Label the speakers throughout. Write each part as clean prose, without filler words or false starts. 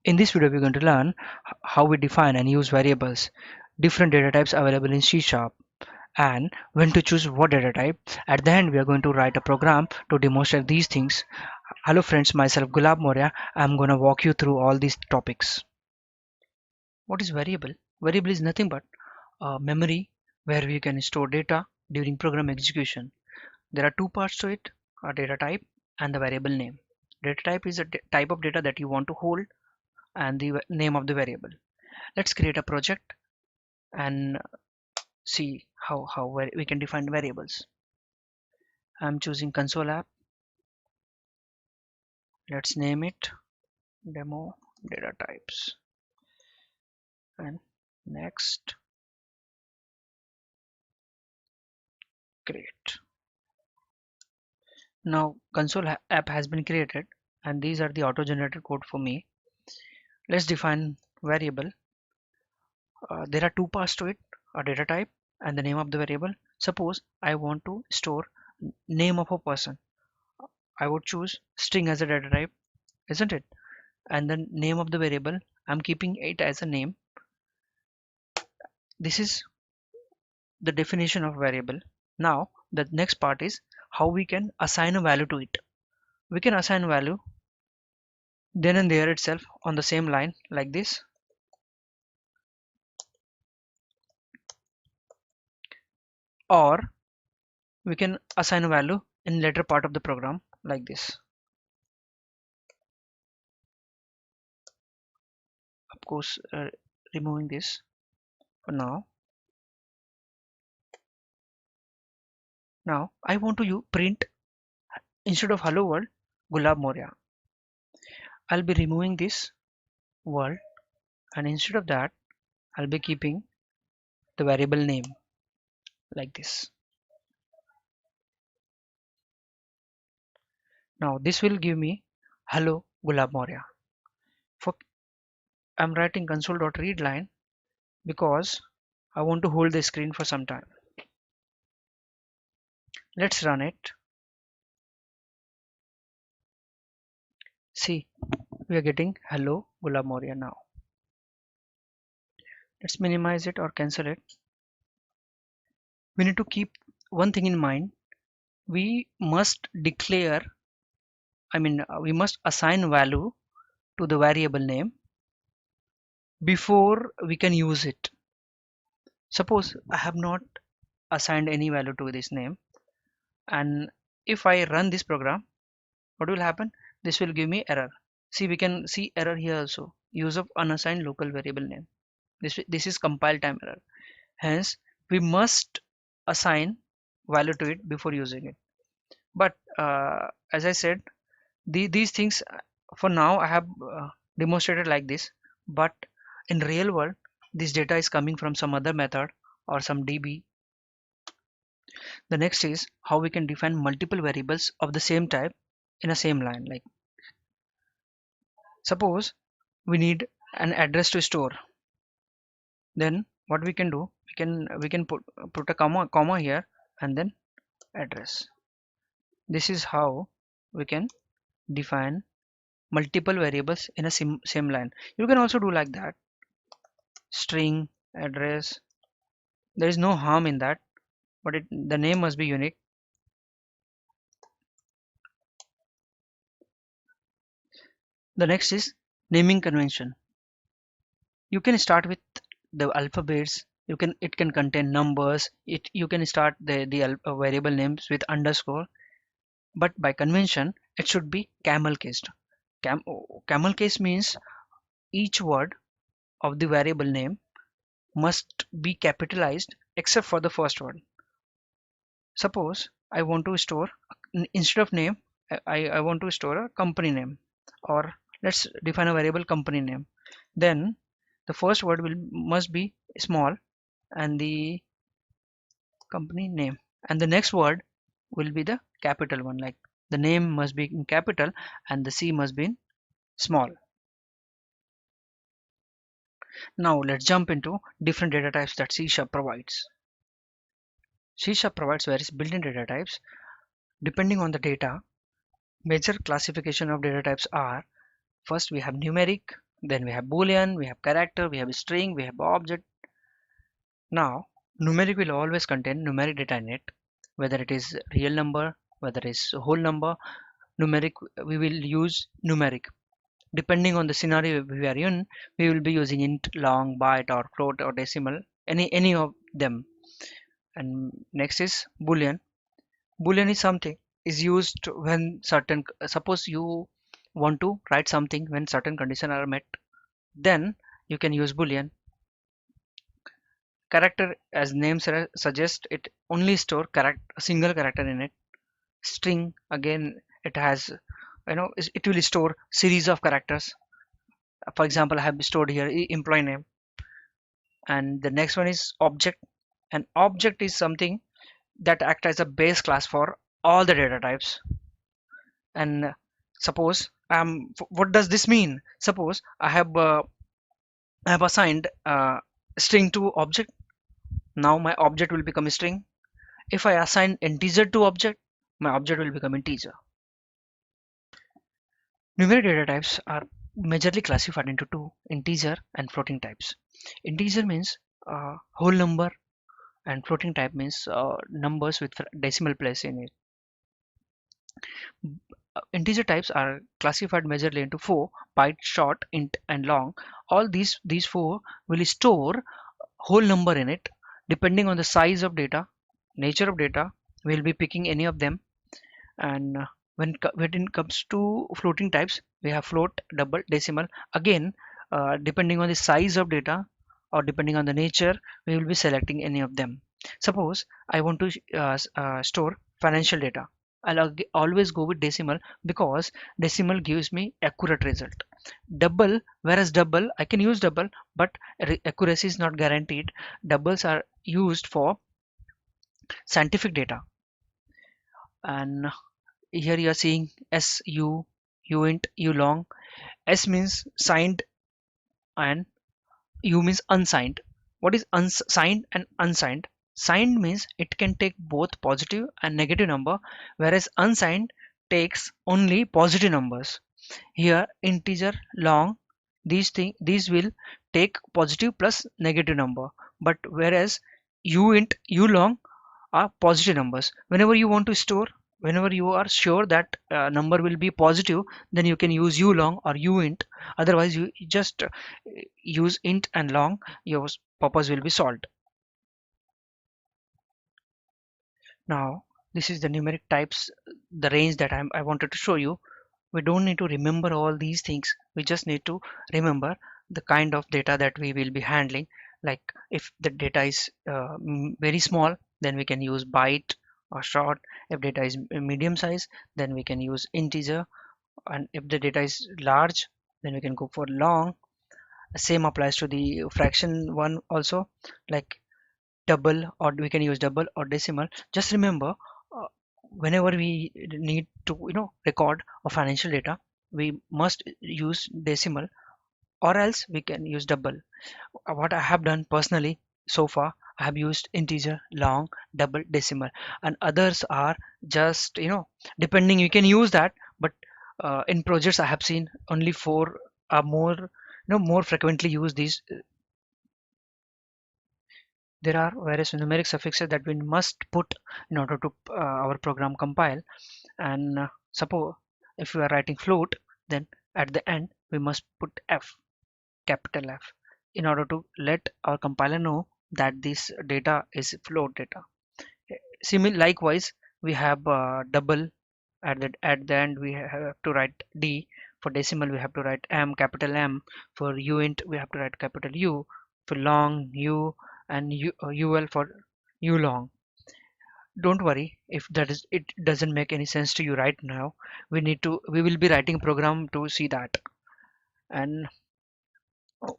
Speaker 1: In this video, we're going to learn how we define and use variables, different data types available in C#, and when to choose what data type. At the end, we are going to write a program to demonstrate these things. Hello friends, myself Gulab Moria. I'm going to walk you through all these topics. What is variable? Variable is nothing but a memory where we can store data during program execution. There are two parts to it, a data type and the variable name. Data type is a type of data that you want to hold and the name of the variable. Let's create a project and see how we can define variables. I'm choosing console app. Let's name it demo data types and next create. Now console app has been created and these are the auto generated code for me. Let's define variable. There are two parts to it, a data type and the name of the variable. Suppose I want to store name of a person. I would choose string as a data type, isn't it? And the name of the variable, I'm keeping it as a name. This is the definition of variable. Now the next part is how we can assign a value to it. We can assign value then and there itself on the same line like this, or we can assign a value in later part of the program like this. Of course, removing this for now. Now I want to print instead of hello world Gulab Moria. I'll be removing this world and instead of that I'll be keeping the variable name like this. Now this will give me hello Gulab Moria. For I'm writing console.readline because I want to hold the screen for some time. Let's run it. See, we are getting hello Gulab Moria now. Let's minimize it or cancel it. We need to keep one thing in mind. We must declare, we must assign value to the variable name before we can use it. Suppose I have not assigned any value to this name, and if I run this program, what will happen? This will give me error. See, we can see error here also. Use of unassigned local variable name. This is compile time error. Hence, we must assign value to it before using it. But as I said, these things for now I have demonstrated like this. But in real world, this data is coming from some other method or some DB. The next is how we can define multiple variables of the same type in a same line. Like suppose we need an address to store, then what we can do, we can put a comma here and then address. This is how we can define multiple variables in a same line. You can also do like that, string address. There is no harm in that, but the name must be unique. The next is naming convention. You can start with the alphabets. It can contain numbers. You can start the variable names with underscore, but by convention it should be camel cased. Camel case means each word of the variable name must be capitalized except for the first word. Suppose I want to store instead of name, I want to store a company name, or let's define a variable company name. Then the first word must be small and the company name, and the next word will be the capital one, like the name must be in capital and the C must be in small. Now let's jump into different data types that C# provides. C# provides various built-in data types depending on the data. Major classification of data types are: first we have numeric. Then we have Boolean, we have character, we have string, we have object. Now, numeric will always contain numeric data in it, whether it is real number, whether it is whole number. Numeric, we will use numeric. Depending on the scenario we are in, we will be using int, long, byte, or float, or decimal, any of them. And next is Boolean. Boolean is something is used when certain, suppose you want to write something when certain conditions are met, then you can use Boolean. Character, as name suggests, it only store a single character in it. String, again, it has, it will store series of characters. For example, I have stored here employee name. And the next one is object. An object is something that acts as a base class for all the data types. And suppose what does this mean? Suppose I have assigned string to object. Now my object will become a string. If I assign integer to object, my object will become integer. Numeric data types are majorly classified into two: integer and floating types. Integer means whole number, and floating type means numbers with decimal place in it. Integer types are classified majorly into four: byte, short, int, and long. All these four will store whole number in it. Depending on the size of data, nature of data, we'll be picking any of them. And when it comes to floating types, we have float, double, decimal. Again, depending on the size of data or depending on the nature, we will be selecting any of them. Suppose I want to store financial data. Always go with decimal because decimal gives me accurate result. Double, whereas double, I can use double, but accuracy is not guaranteed. Doubles are used for scientific data. And here you are seeing SU, uint, ulong. S means signed and U means unsigned. What is unsigned and unsigned? Signed means it can take both positive and negative number, whereas unsigned takes only positive numbers. Here integer, long, these will take positive plus negative number, but whereas uint, ulong are positive numbers. Whenever you are sure that number will be positive, then you can use ulong or uint. Otherwise you just use int and long, your purpose will be solved. Now this is the numeric types, the range that I wanted to show you. We don't need to remember all these things, we just need to remember the kind of data that we will be handling. Like if the data is very small, then we can use byte or short. If data is medium size, then we can use integer. And if the data is large, then we can go for long. Same applies to the fraction one also, like double, or we can use double or decimal. Just remember, uh, whenever we need to record a financial data, we must use decimal, or else we can use double. What I have done personally so far, I have used integer, long, double, decimal, and others are just depending, you can use that. But in projects I have seen only four are more more frequently used these. There are various numeric suffixes that we must put in order to our program compile. And suppose if we are writing float, then at the end we must put F, capital F, in order to let our compiler know that this data is float data. Similar, likewise, we have double. At the end we have to write D. For decimal we have to write M, capital M. For uint we have to write capital U. For long, U, and UL for ulong. Don't worry if that is it doesn't make any sense to you right now. We will be writing a program to see that. And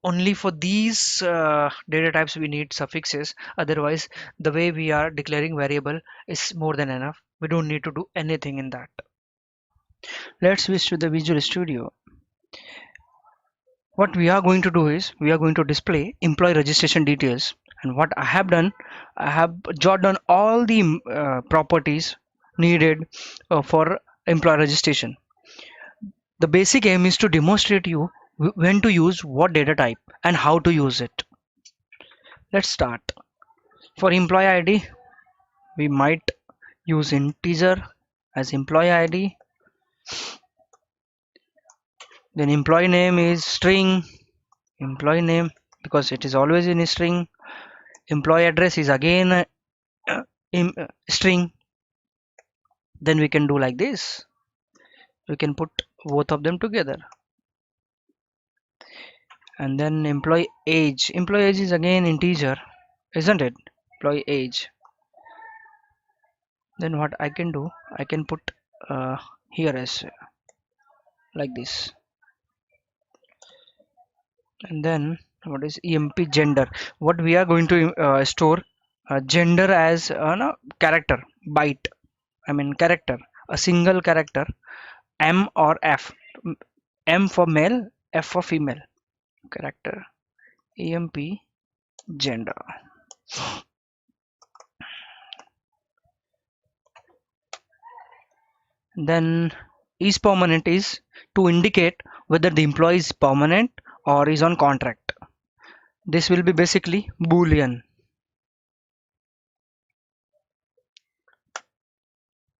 Speaker 1: only for these data types we need suffixes. Otherwise, the way we are declaring variable is more than enough. We don't need to do anything in that. Let's switch to the Visual Studio. What we are going to do is we are going to display employee registration details. And what I have done, I have jotted down all the properties needed for employee registration. The basic aim is to demonstrate you when to use what data type and how to use it. Let's start. For employee ID, we might use integer as employee ID. Then employee name is string, employee name, because it is always in a string. Employee address is again a string. Then we can do like this. We can put both of them together. And then employee age. Employee age is again integer, isn't it? Employee age. Then what I can do, I can put here as like this. And then what is emp gender? What we are going to store gender as no, character byte. I mean character, a single character, M or F. M for male, F for female. Character emp gender. Then is permanent is to indicate whether the employee is permanent or is on contract. This will be basically Boolean.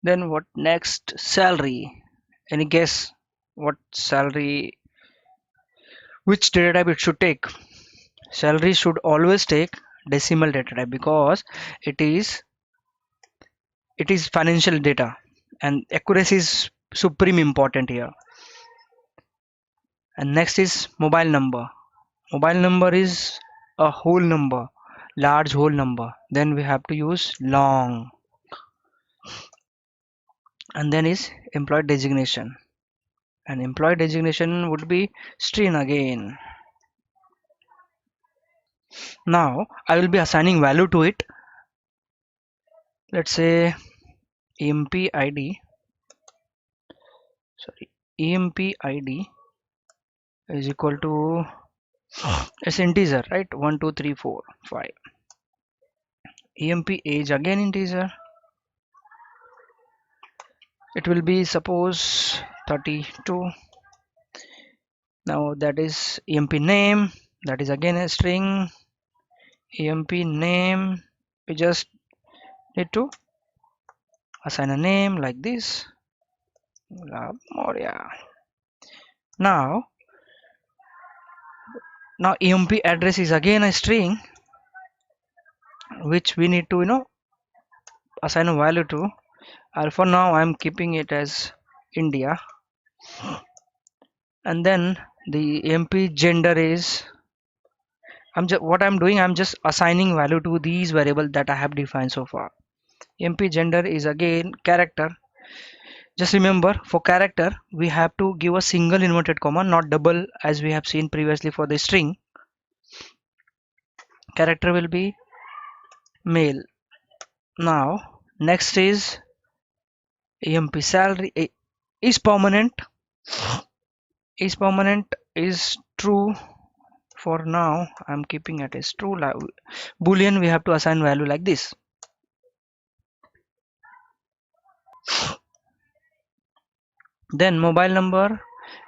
Speaker 1: Then what next? Salary. Any guess what salary, which data type it should take? Salary should always take decimal data type because it is financial data and accuracy is supreme important here. And next is mobile number. Mobile number is a whole number, large whole number. Then we have to use long. And then is employee designation. And employee designation would be string again. Now I will be assigning value to it. Let's say emp id, sorry, emp id is equal to it's integer, right? 1 2 3 4 5. Emp age again integer. It will be suppose 32. Now that is emp name, that is again a string. Emp name, we just need to assign a name like this. Moria. Now emp address is again a string which we need to assign a value to. For now I'm keeping it as India. And then the emp gender is what I'm doing, I'm just assigning value to these variables that I have defined so far. Emp gender is again character. Just remember, for character we have to give a single inverted comma, not double as we have seen previously for the string. Character will be male. Now next is emp salary is permanent. Is permanent is true. For now I'm keeping it as true. Boolean we have to assign value like this. Then mobile number,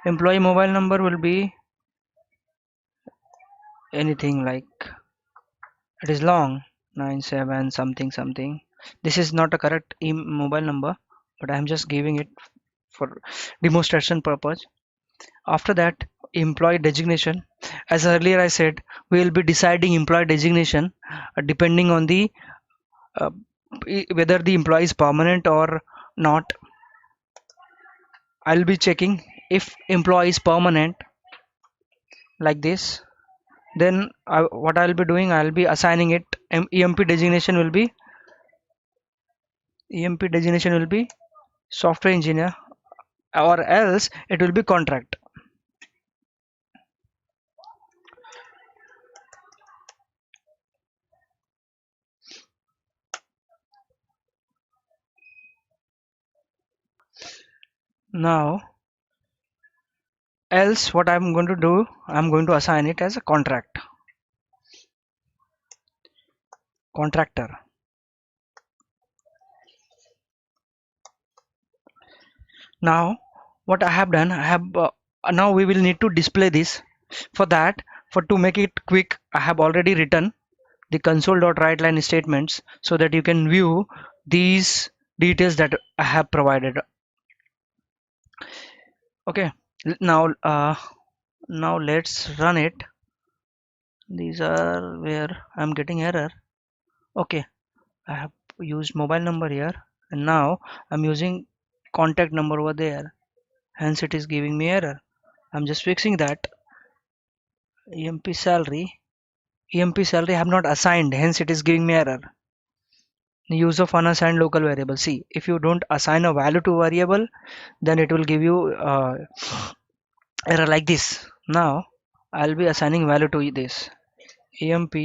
Speaker 1: employee mobile number will be anything like it is long 97 something something. This is not a correct mobile number, but I am just giving it for demonstration purpose. After that, employee designation. As earlier I said, we will be deciding employee designation depending on the uh, whether the employee is permanent or not. I'll be checking if employee is permanent like this. Then what I'll be doing, I'll be assigning it emp designation will be software engineer, or else it will be contract. Now else what I'm going to do, I'm going to assign it as a contractor. Now what I have done, I have Now we will need to display this. For that, for to make it quick, I have already written the console.writeLine statements so that you can view these details that I have provided. Okay, now now let's run it. These are where I'm getting error. Okay, I have used mobile number here, and now I'm using contact number over there, hence it is giving me error. I'm just fixing that. emp salary have not assigned, hence it is giving me error. Use of unassigned local variable. See, if you don't assign a value to variable, then it will give you error like this. Now I'll be assigning value to this emp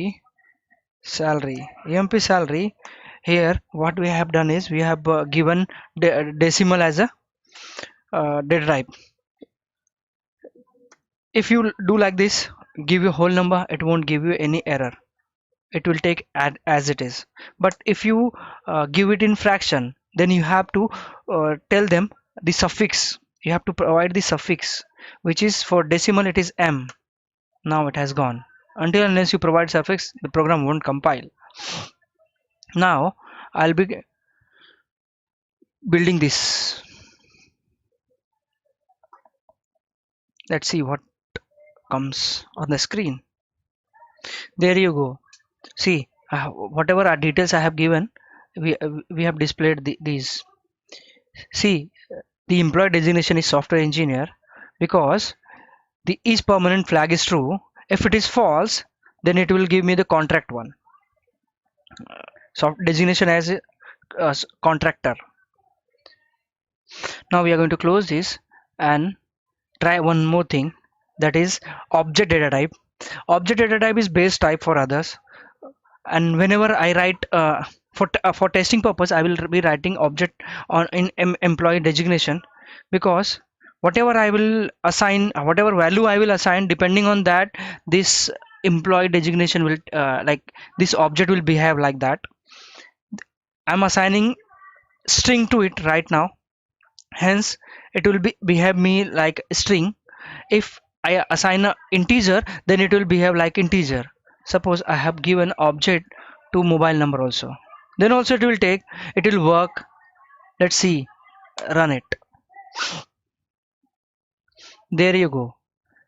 Speaker 1: salary. Here what we have done is we have given decimal as a data type. If you do like this, give you whole number, it won't give you any error, it will take as it is. But if you give it in fraction, then you have to tell them the suffix. You have to provide the suffix, which is for decimal it is m. Now it has gone. Until unless you provide suffix, the program won't compile. Now I'll be building this. Let's see what comes on the screen. There you go. See, whatever our details I have given, we have displayed these. See, the employee designation is software engineer because the is permanent flag is true. If it is false, then it will give me the contract one. So designation as a contractor. Now we are going to close this and try one more thing, that is object data type. Object data type is base type for others, and whenever I write for testing purpose, I will be writing object on in employee designation, because whatever I will assign, whatever value I will assign, depending on that, this employee designation will like this object will behave like that. I'm assigning string to it right now, hence it will behave me like string. If I assign a integer, then it will behave like integer. Suppose I have given object to mobile number also, then also it will work. Let's see, run it. There you go.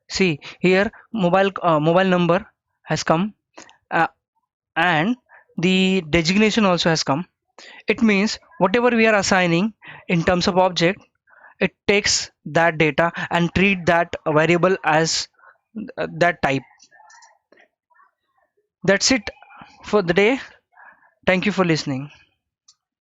Speaker 1: See here, mobile number has come, uh, and the designation also has come. It means whatever we are assigning in terms of object, it takes that data and treat that variable as that type. That's it for the day. Thank you for listening.